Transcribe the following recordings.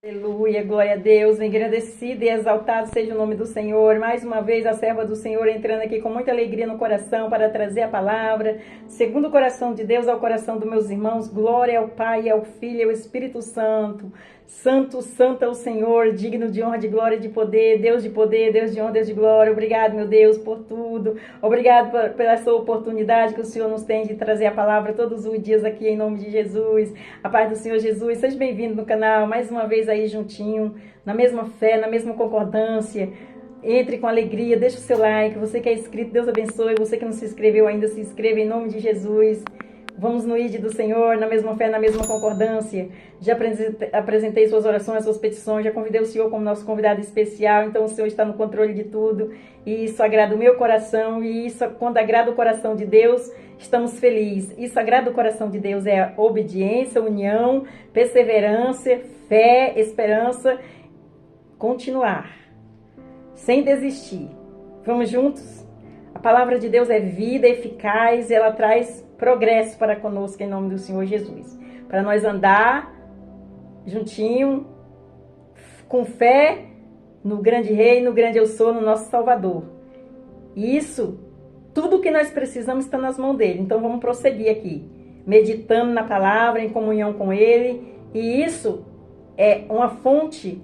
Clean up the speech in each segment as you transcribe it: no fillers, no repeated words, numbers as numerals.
Aleluia, glória a Deus, engrandecido e exaltado seja o nome do Senhor. Mais uma vez a serva do Senhor entrando aqui com muita alegria no coração para trazer a palavra, segundo o coração de Deus ao coração dos meus irmãos. Glória ao Pai, ao Filho e ao Espírito Santo. Santo, santo é o Senhor, digno de honra, de glória e de poder, Deus de poder, Deus de honra, Deus de glória. Obrigado, meu Deus, por tudo. Obrigado pela essa oportunidade que o Senhor nos tem de trazer a palavra todos os dias aqui em nome de Jesus. A paz do Senhor Jesus, seja bem-vindo no canal, mais uma vez aí juntinho, na mesma fé, na mesma concordância. Entre com alegria, deixa o seu like, você que é inscrito, Deus abençoe. Você que não se inscreveu ainda, se inscreva em nome de Jesus. Vamos no ID do Senhor, na mesma fé, na mesma concordância. Já apresentei suas orações, suas petições, já convidei o Senhor como nosso convidado especial, então o Senhor está no controle de tudo, e isso agrada o meu coração, e isso, quando agrada o coração de Deus, estamos felizes. Isso agrada o coração de Deus, é a obediência, união, perseverança, fé, esperança, continuar, sem desistir. Vamos juntos? A palavra de Deus é vida, eficaz, e ela traz progresso para conosco em nome do Senhor Jesus. Para nós andar juntinho, com fé no grande Rei, no grande Eu Sou, no nosso Salvador. E isso, tudo que nós precisamos está nas mãos dele. Então vamos prosseguir aqui, meditando na palavra, em comunhão com ele. E isso é uma fonte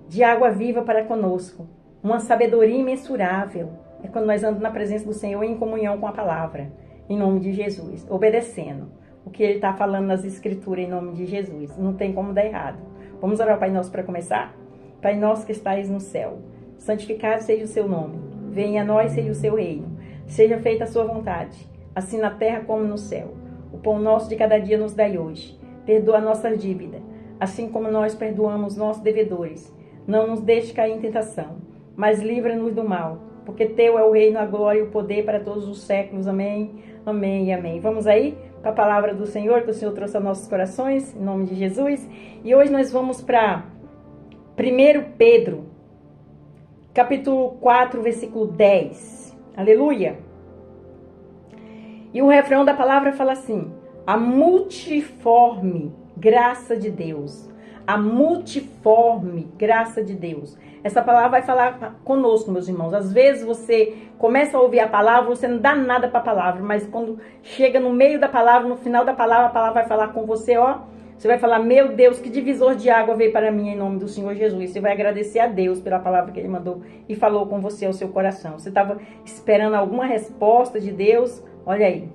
de água viva para conosco. Uma sabedoria imensurável. É quando nós andamos na presença do Senhor em comunhão com a palavra. Em nome de Jesus, obedecendo o que ele está falando nas escrituras em nome de Jesus. Não tem como dar errado. Vamos orar ao Pai Nosso para começar? Pai Nosso que estais no céu, santificado seja o seu nome. Venha a nós, seja o seu reino. Seja feita a sua vontade, assim na terra como no céu. O pão nosso de cada dia nos dai hoje. Perdoa a nossa dívida, assim como nós perdoamos nossos devedores. Não nos deixe cair em tentação, mas livra-nos do mal. Porque teu é o reino, a glória e o poder para todos os séculos. Amém, amém e amém. Vamos aí para a palavra do Senhor, que o Senhor trouxe aos nossos corações, em nome de Jesus. E hoje nós vamos para 1 Pedro, capítulo 4, versículo 10. Aleluia! E o refrão da palavra fala assim: a multiforme graça de Deus. A multiforme graça de Deus. Essa palavra vai falar conosco, meus irmãos. Às vezes você começa a ouvir a palavra, você não dá nada para a palavra, mas quando chega no meio da palavra, no final da palavra, a palavra vai falar com você, ó. Você vai falar: meu Deus, que divisor de água veio para mim em nome do Senhor Jesus. Você vai agradecer a Deus pela palavra que Ele mandou e falou com você ao seu coração. Você estava esperando alguma resposta de Deus? Olha aí,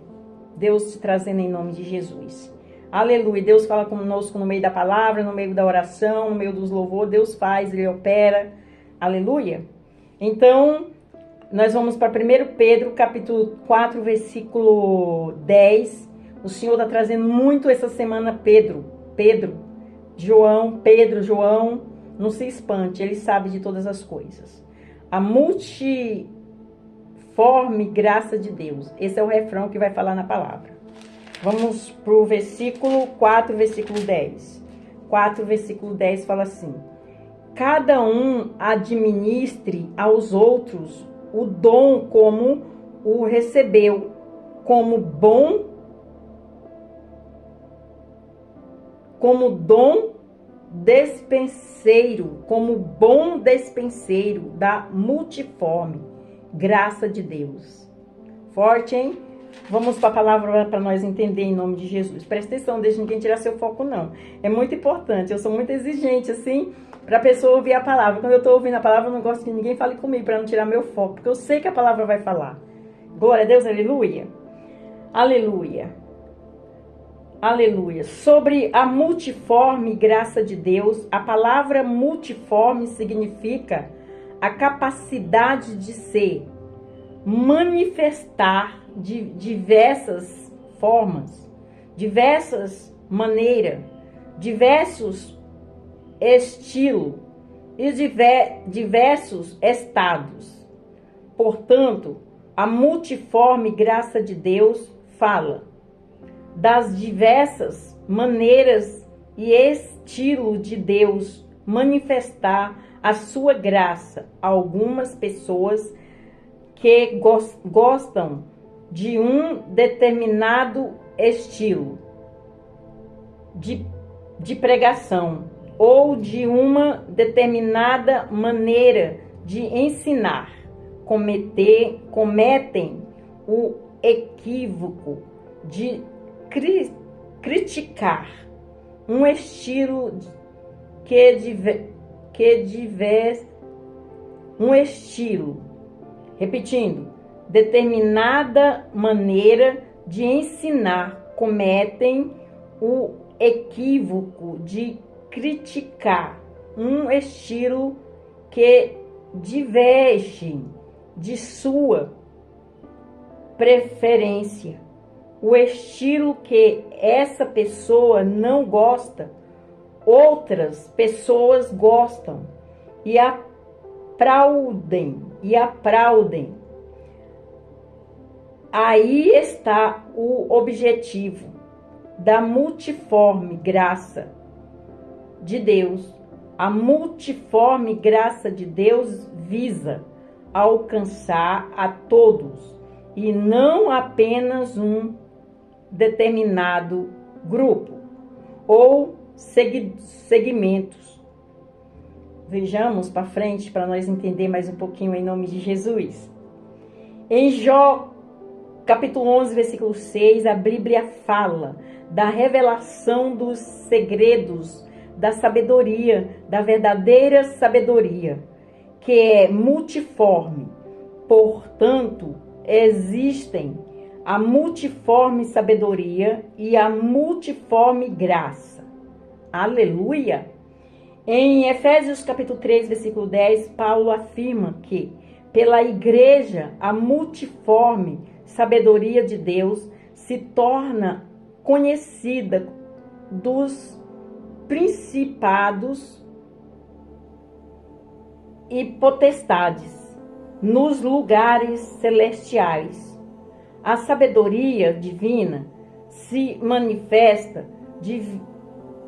Deus te trazendo em nome de Jesus. Aleluia, Deus fala conosco no meio da palavra, no meio da oração, no meio dos louvores. Deus faz, Ele opera. Aleluia. Então, nós vamos para 1 Pedro, capítulo 4, versículo 10. O Senhor está trazendo muito essa semana Pedro, João. Não se espante, Ele sabe de todas as coisas. A multiforme graça de Deus. Esse é o refrão que vai falar na palavra. Vamos para o versículo 4, versículo 10. 4, versículo 10 fala assim: cada um administre aos outros o dom como o recebeu, como bom despenseiro da multiforme graça de Deus. Forte, hein? Vamos para a palavra para nós entender em nome de Jesus. Presta atenção, deixa ninguém tirar seu foco não. É muito importante, eu sou muito exigente assim, para a pessoa ouvir a palavra. Quando eu estou ouvindo a palavra, eu não gosto que ninguém fale comigo para não tirar meu foco, porque eu sei que a palavra vai falar. Glória a Deus, aleluia. Aleluia. Aleluia. Sobre a multiforme graça de Deus, a palavra multiforme significa a capacidade de ser, manifestar de diversas formas, diversas maneiras, diversos estilos e diversos estados. Portanto, a multiforme graça de Deus fala das diversas maneiras e estilo de Deus manifestar a sua graça a algumas pessoas que gostam de um determinado estilo de pregação, ou de uma determinada maneira de ensinar, cometem o equívoco de criticar um estilo repetindo, determinada maneira de ensinar, cometem o equívoco de criticar um estilo que diverge de sua preferência, o estilo que essa pessoa não gosta, outras pessoas gostam e aplaudem. Aí está o objetivo da multiforme graça de Deus. A multiforme graça de Deus visa alcançar a todos e não apenas um determinado grupo ou segmentos. Vejamos para frente para nós entender mais um pouquinho em nome de Jesus. Em Jó, capítulo 11, versículo 6, a Bíblia fala da revelação dos segredos da sabedoria, da verdadeira sabedoria, que é multiforme. Portanto, existem a multiforme sabedoria e a multiforme graça. Aleluia! Em Efésios capítulo 3, versículo 10, Paulo afirma que pela igreja a multiforme sabedoria de Deus se torna conhecida dos principados e potestades nos lugares celestiais. A sabedoria divina se manifesta de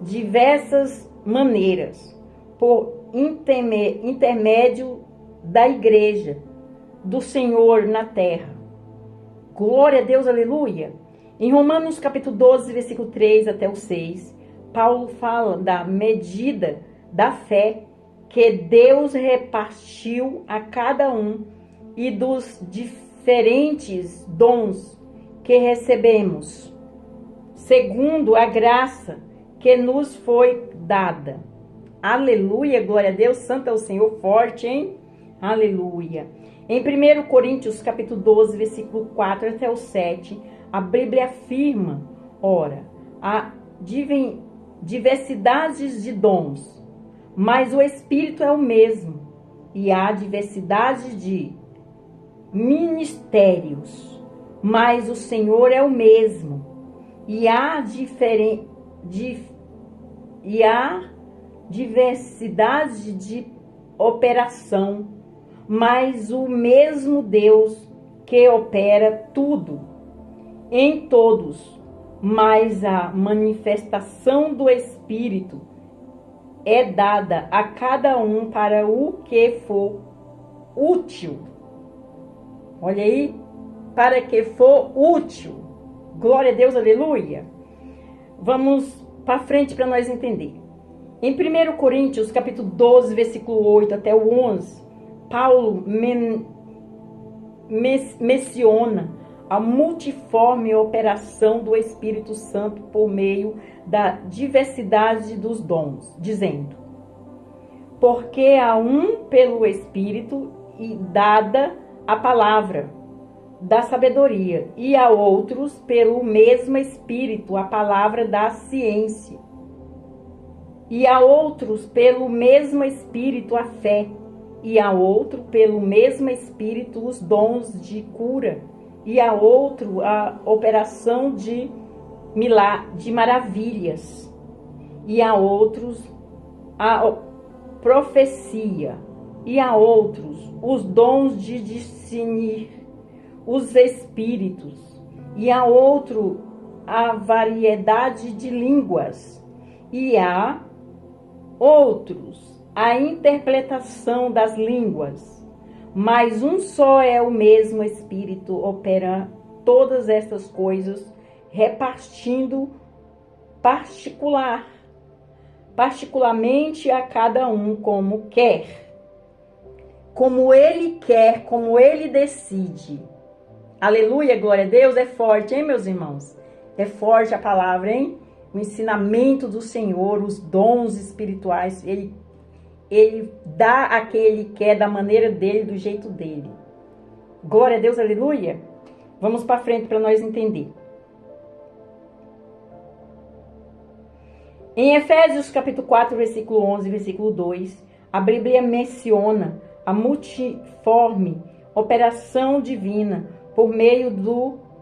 diversas maneiras, por intermédio da igreja do Senhor na terra. Glória a Deus, aleluia! Em Romanos capítulo 12, versículo 3 até o 6, Paulo fala da medida da fé que Deus repartiu a cada um e dos diferentes dons que recebemos, segundo a graça que nos foi dada. Aleluia, glória a Deus, santo é o Senhor, forte, hein? Aleluia. Em 1 Coríntios capítulo 12, versículo 4 até o 7, a Bíblia afirma, ora, há diversidades de dons, mas o Espírito é o mesmo, e há diversidade de ministérios, mas o Senhor é o mesmo, e há diversidade de operação, mas o mesmo Deus que opera tudo em todos. Mas a manifestação do Espírito é dada a cada um para o que for útil. Olha aí, para que for útil. Glória a Deus, aleluia. Vamos para frente para nós entender. Em 1 Coríntios, capítulo 12, versículo 8 até o 11, Paulo menciona a multiforme operação do Espírito Santo por meio da diversidade dos dons, dizendo: porque a um pelo Espírito e dada a palavra da sabedoria, e a outros pelo mesmo Espírito a palavra da ciência, e a outros pelo mesmo Espírito a fé, e a outro pelo mesmo Espírito os dons de cura, e a outro a operação de maravilhas, e a outros a profecia, e a outros os dons de discernir os espíritos, e a outro a variedade de línguas, e a outros a interpretação das línguas. Mas um só é o mesmo Espírito, opera todas estas coisas, repartindo particularmente particularmente a cada um como quer, como ele quer, como ele decide. Aleluia, glória a Deus. É forte, hein, meus irmãos? É forte a palavra, hein? O ensinamento do Senhor, os dons espirituais, ele dá a quem ele quer, da maneira dele, do jeito dele. Glória a Deus, aleluia. Vamos para frente para nós entender. Em Efésios capítulo 4, versículo 11, versículo 2, a Bíblia menciona a multiforme operação divina por meio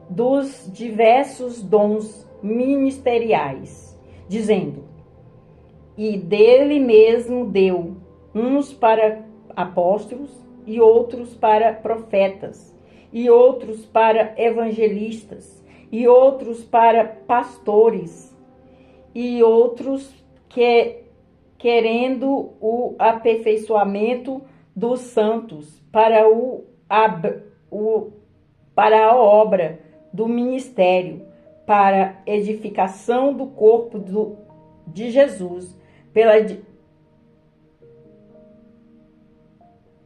dos diversos dons ministeriais, dizendo: e dele mesmo deu uns para apóstolos, e outros para profetas, e outros para evangelistas, e outros para pastores, e outros querendo o aperfeiçoamento dos santos para a obra do ministério, para edificação do corpo de Jesus,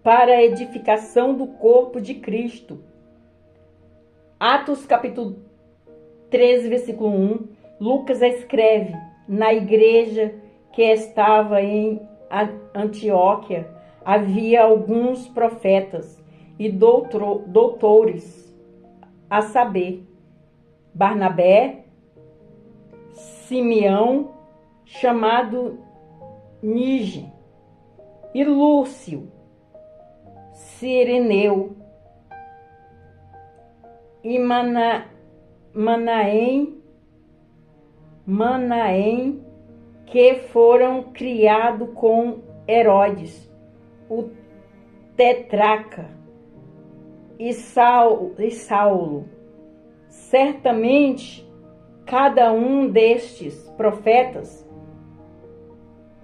para a edificação do corpo de Cristo. Atos capítulo 13, versículo 1, Lucas escreve: na igreja que estava em Antioquia havia alguns profetas e doutores, a saber, Barnabé, Simeão, chamado Níger, e Lúcio, Cireneu, e Manaém, que foram criados com Herodes, o tetrarca, e Saulo. Certamente, cada um destes profetas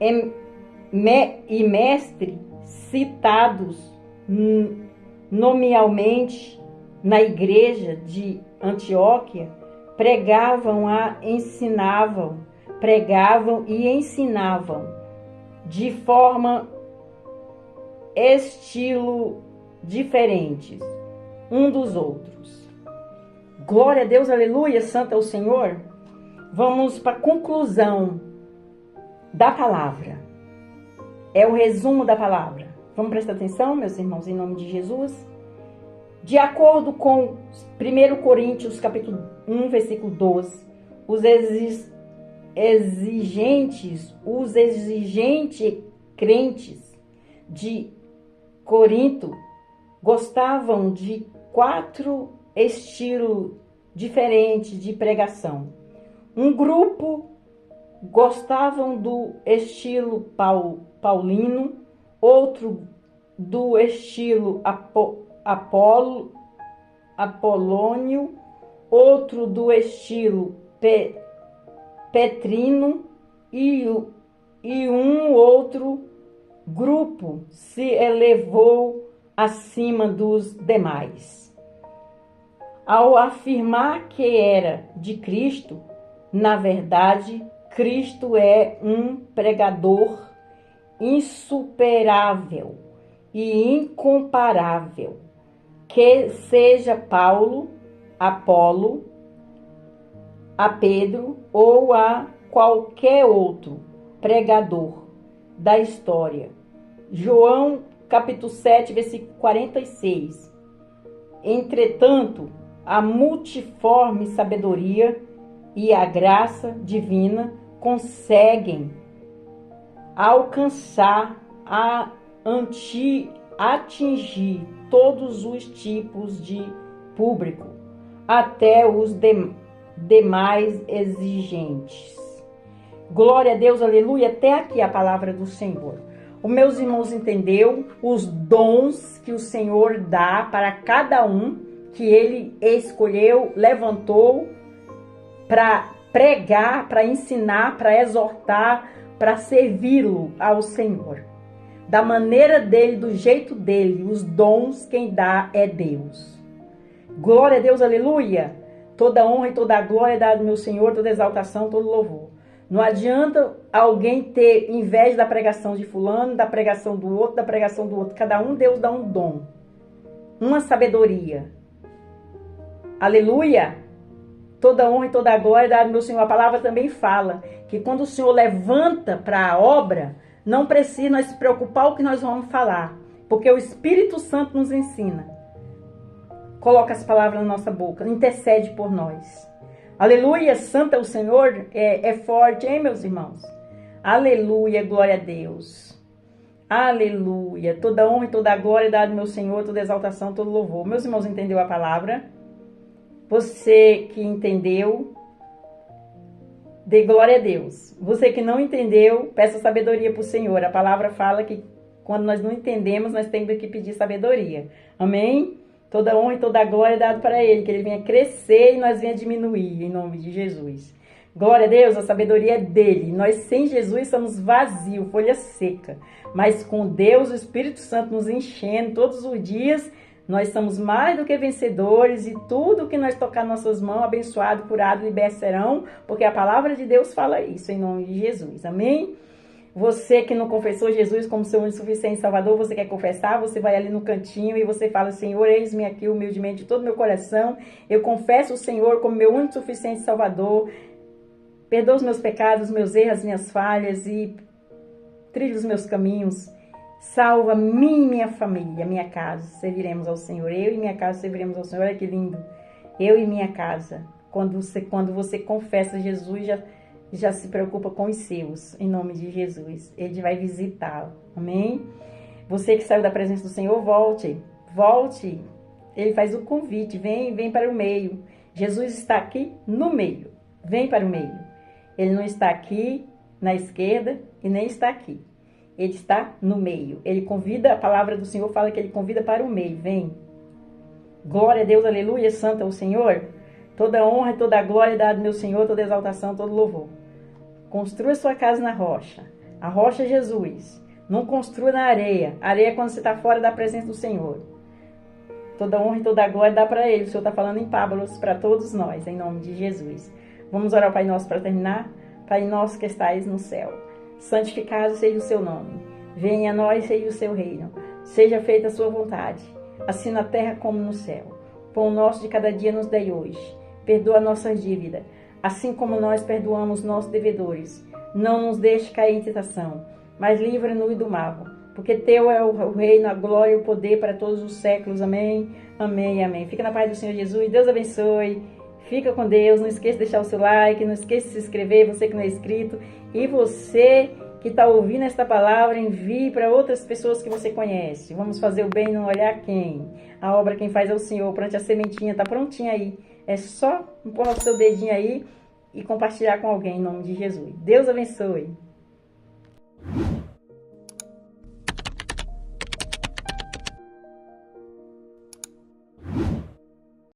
e mestre citados nominalmente na igreja de Antioquia, pregavam e ensinavam de forma estilo diferentes um dos outros. Glória a Deus, aleluia, santo é o Senhor. Vamos para a conclusão da palavra. É o resumo da palavra. Vamos prestar atenção, meus irmãos, em nome de Jesus. De acordo com 1 Coríntios capítulo 1, versículo 12, os exigentes crentes de Corinto gostavam de 4 estilos diferentes de pregação. Um grupo gostavam do estilo paulino, outro do estilo apolônio, outro do estilo petrino, e um outro grupo se elevou acima dos demais. Ao afirmar que era de Cristo, na verdade, Cristo é um pregador insuperável e incomparável, que seja Paulo, Apolo, a Pedro ou a qualquer outro pregador da história. João capítulo 7, versículo 46. Entretanto, a multiforme sabedoria e a graça divina conseguem alcançar atingir todos os tipos de público, até os demais exigentes. Glória a Deus, aleluia. Até aqui a palavra do Senhor. Os meus irmãos entendeu os dons que o Senhor dá para cada um, que Ele escolheu, levantou para pregar, para ensinar, para exortar, para servi-lo ao Senhor. Da maneira dele, do jeito dele, os dons quem dá é Deus. Glória a Deus, aleluia. Toda honra e toda glória é dada ao meu Senhor, toda exaltação, todo louvor. Não adianta alguém ter inveja da pregação de fulano, da pregação do outro, da pregação do outro. Cada um, Deus dá um dom, uma sabedoria. Aleluia! Toda honra e toda glória dada ao meu Senhor. A palavra também fala que quando o Senhor levanta para a obra, não precisa nós se preocupar o que nós vamos falar, porque o Espírito Santo nos ensina. Coloca as palavras na nossa boca, intercede por nós. Aleluia, santo é o Senhor, é forte, hein, meus irmãos? Aleluia, glória a Deus. Aleluia, toda honra e toda glória dada ao meu Senhor, toda exaltação, todo louvor. Meus irmãos, entendeu a palavra? Você que entendeu, dê glória a Deus. Você que não entendeu, peça sabedoria para o Senhor. A palavra fala que quando nós não entendemos, nós temos que pedir sabedoria. Amém? Toda honra e toda glória é dada para Ele, que Ele venha crescer e nós venha diminuir, em nome de Jesus. Glória a Deus, a sabedoria é dele. Nós sem Jesus somos vazios, folha seca. Mas com Deus, o Espírito Santo nos enchendo todos os dias, nós somos mais do que vencedores e tudo que nós tocar nas nossas mãos, abençoado, curado, liberto serão, porque a palavra de Deus fala isso, em nome de Jesus. Amém? Você que não confessou Jesus como seu único suficiente Salvador, você quer confessar, você vai ali no cantinho e você fala, Senhor, eis-me aqui humildemente de todo meu coração, eu confesso o Senhor como meu único suficiente Salvador, perdoa os meus pecados, os meus erros, as minhas falhas e trilha os meus caminhos, salva mim e minha família, minha casa, serviremos ao Senhor, eu e minha casa serviremos ao Senhor, olha que lindo, eu e minha casa, quando você confessa Jesus, já se preocupa com os seus, em nome de Jesus. Ele vai visitá-lo. Amém? Você que saiu da presença do Senhor, volte. Volte. Ele faz o convite. Vem para o meio. Jesus está aqui no meio. Vem para o meio. Ele não está aqui na esquerda e nem está aqui. Ele está no meio. Ele convida, a palavra do Senhor fala que ele convida para o meio. Vem. Glória a Deus, aleluia, santo é o Senhor. Toda honra e toda glória é dada ao meu Senhor, toda exaltação, todo louvor. Construa sua casa na rocha. A rocha é Jesus. Não construa na areia. A areia é quando você está fora da presença do Senhor. Toda honra e toda glória dá para Ele. O Senhor está falando em parábolas para todos nós, em nome de Jesus. Vamos orar ao Pai Nosso para terminar? Pai Nosso que estais no céu, santificado seja o seu nome. Venha a nós, seja o seu reino. Seja feita a sua vontade, assim na terra como no céu. Pão nosso de cada dia nos dai hoje. Perdoa nossas dívidas, assim como nós perdoamos nossos devedores. Não nos deixe cair em tentação, mas livra-nos do mal. Porque teu é o reino, a glória e o poder para todos os séculos. Amém, amém, amém. Fica na paz do Senhor Jesus. Deus abençoe. Fica com Deus. Não esqueça de deixar o seu like. Não esqueça de se inscrever, você que não é inscrito. E você que está ouvindo esta palavra, envie para outras pessoas que você conhece. Vamos fazer o bem e não olhar quem. A obra quem faz é o Senhor. Plante a sementinha, está prontinha aí. É só empurrar o seu dedinho aí e compartilhar com alguém em nome de Jesus. Deus abençoe.